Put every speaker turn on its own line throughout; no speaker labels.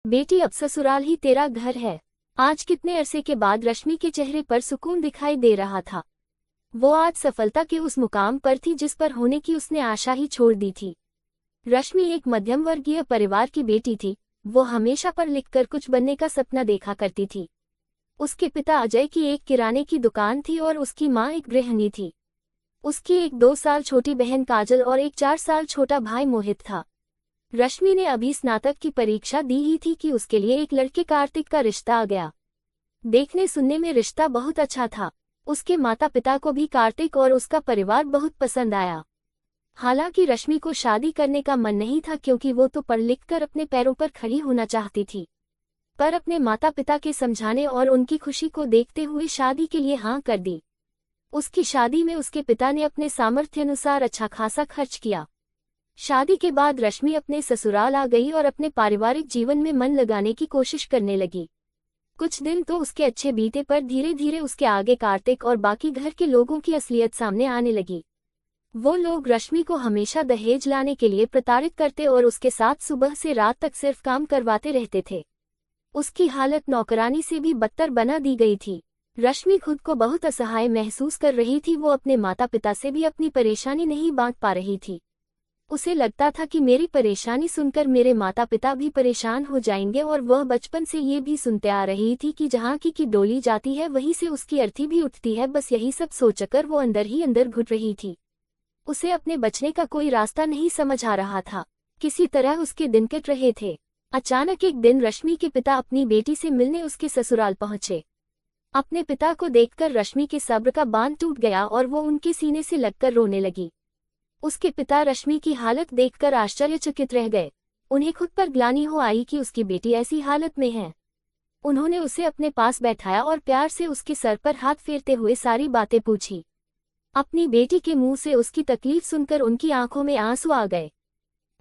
बेटी अब ससुराल ही तेरा घर है। आज कितने अरसे के बाद रश्मि के चेहरे पर सुकून दिखाई दे रहा था। वो आज सफलता के उस मुकाम पर थी जिस पर होने की उसने आशा ही छोड़ दी थी। रश्मि एक मध्यम वर्गीय परिवार की बेटी थी। वो हमेशा पढ़ लिखकर कुछ बनने का सपना देखा करती थी। उसके पिता अजय की एक किराने की दुकान थी और उसकी माँ एक गृहिणी थी। उसकी एक 2 साल छोटी बहन काजल और एक 4 साल छोटा भाई मोहित था। रश्मि ने अभी स्नातक की परीक्षा दी ही थी कि उसके लिए एक लड़के कार्तिक का रिश्ता आ गया। देखने सुनने में रिश्ता बहुत अच्छा था। उसके माता पिता को भी कार्तिक और उसका परिवार बहुत पसंद आया। हालांकि रश्मि को शादी करने का मन नहीं था क्योंकि वो तो पढ़ लिख कर अपने पैरों पर खड़ी होना चाहती थी। पर अपने माता पिता के समझाने और उनकी खुशी को देखते हुए शादी के लिए हाँ कर दी। उसकी शादी में उसके पिता ने अपने सामर्थ्य अनुसार अच्छा खासा खर्च किया। शादी के बाद रश्मि अपने ससुराल आ गई और अपने पारिवारिक जीवन में मन लगाने की कोशिश करने लगी। कुछ दिन तो उसके अच्छे बीते पर धीरे धीरे उसके आगे कार्तिक और बाकी घर के लोगों की असलियत सामने आने लगी। वो लोग रश्मि को हमेशा दहेज लाने के लिए प्रताड़ित करते और उसके साथ सुबह से रात तक सिर्फ काम करवाते रहते थे। उसकी हालत नौकरानी से भी बदतर बना दी गई थी। रश्मि खुद को बहुत असहाय महसूस कर रही थी। वो अपने माता पिता से भी अपनी परेशानी नहीं बांट पा रही थी। उसे लगता था कि मेरी परेशानी सुनकर मेरे माता पिता भी परेशान हो जाएंगे और वह बचपन से ये भी सुनते आ रही थी कि जहाँ की डोली जाती है वहीं से उसकी अर्थी भी उठती है। बस यही सब सोचकर वो अंदर ही अंदर घुट रही थी। उसे अपने बचने का कोई रास्ता नहीं समझ आ रहा था। किसी तरह उसके दिन कट रहे थे। अचानक एक दिन रश्मि के पिता अपनी बेटी से मिलने उसके ससुराल पहुंचे। अपने पिता को देखकर रश्मि के सब्र का बांध टूट गया और वो उनके सीने से लगकर रोने लगी। उसके पिता रश्मि की हालत देखकर आश्चर्यचकित रह गए। उन्हें खुद पर ग्लानि हो आई कि उसकी बेटी ऐसी हालत में है। उन्होंने उसे अपने पास बैठाया और प्यार से उसके सर पर हाथ फेरते हुए सारी बातें पूछी। अपनी बेटी के मुंह से उसकी तकलीफ सुनकर उनकी आंखों में आंसू आ गए।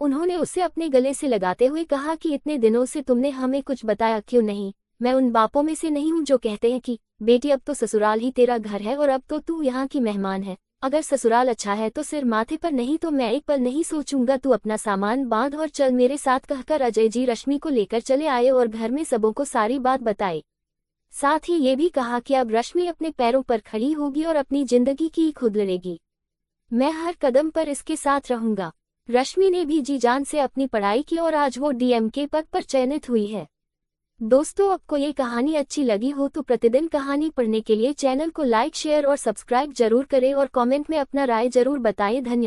उन्होंने उसे अपने गले से लगाते हुए कहा कि इतने दिनों से तुमने हमें कुछ बताया क्यों नहीं। मैं उन बापों में से नहीं हूँ जो कहते हैं कि बेटी अब तो ससुराल ही तेरा घर है और अब तो तू यहाँ की मेहमान है। अगर ससुराल अच्छा है तो सिर माथे पर, नहीं तो मैं एक पल नहीं सोचूंगा। तू अपना सामान बांध और चल मेरे साथ, कहकर अजय जी रश्मि को लेकर चले आए और घर में सबों को सारी बात बताई। साथ ही ये भी कहा कि अब रश्मि अपने पैरों पर खड़ी होगी और अपनी जिंदगी की खुद लड़ेगी। मैं हर कदम पर इसके साथ रहूंगा। रश्मि ने भी जी जान से अपनी पढ़ाई की और आज वो डीएम के पद पर चयनित हुई है। दोस्तों, आपको ये कहानी अच्छी लगी हो तो प्रतिदिन कहानी पढ़ने के लिए चैनल को लाइक, शेयर और सब्सक्राइब जरूर करें और कमेंट में अपना राय जरूर बताएं। धन्यवाद।